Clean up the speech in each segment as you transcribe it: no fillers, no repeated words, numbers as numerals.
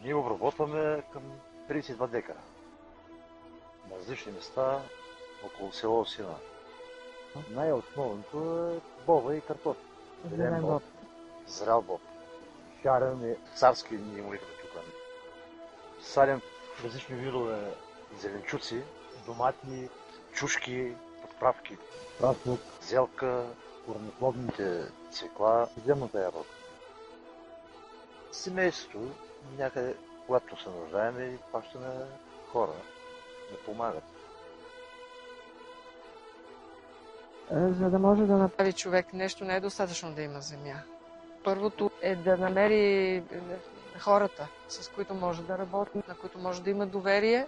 Ние обработваме към 32 декара. На различни места около село Осина. Най-основното е боба и картофи. Зелен боб. Зрял боб. Шарен и царски ние му викаме тук. Садим различни видове зеленчуци, доматни, чушки, подправки, праснок, зелка, корнеплодните цвекла, земната ябълка. Семейството някъде, когато се нуждаем, и плащаме хора да помагат. За да може да направи човек нещо, не е достатъчно да има земя. Първото е да намери хората, с които може да работи, на които може да има доверие.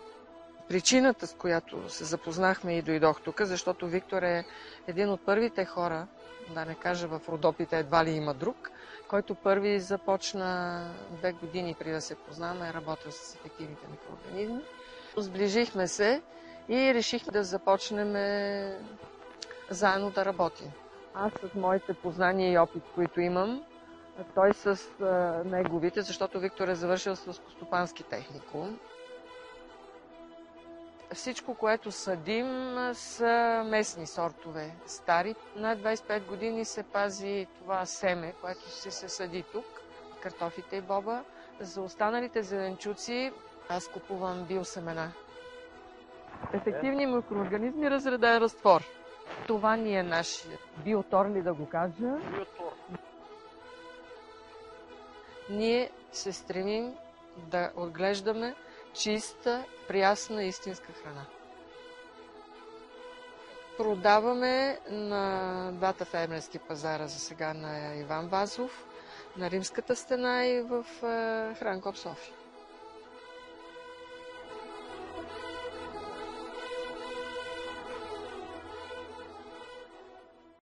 Причината, с която се запознахме и дойдох тук, защото Виктор е един от първите хора, да не кажа в Родопите едва ли има друг, който първи започна 2 години преди да се познаваме, работил с ефективните микроорганизми. Сближихме се и решихме да започнем заедно да работим. Аз с моите познания и опит, които имам, той с неговите, защото Виктор е завършил с стопански техникум. Всичко, което съдим, са местни сортове, стари. Над 25 години се пази това семе, което се съди тук, картофите и боба. За останалите зеленчуци аз купувам биосемена. Ефективни микроорганизми, разреден разтвор. Това ни е нашия биотор, ли да го кажа? Биотор. Ние се стремим да отглеждаме чиста, прясна, истинска храна. Продаваме на двата фермерски пазара за сега, на Иван Вазов, на Римската стена и в Хранкоп София.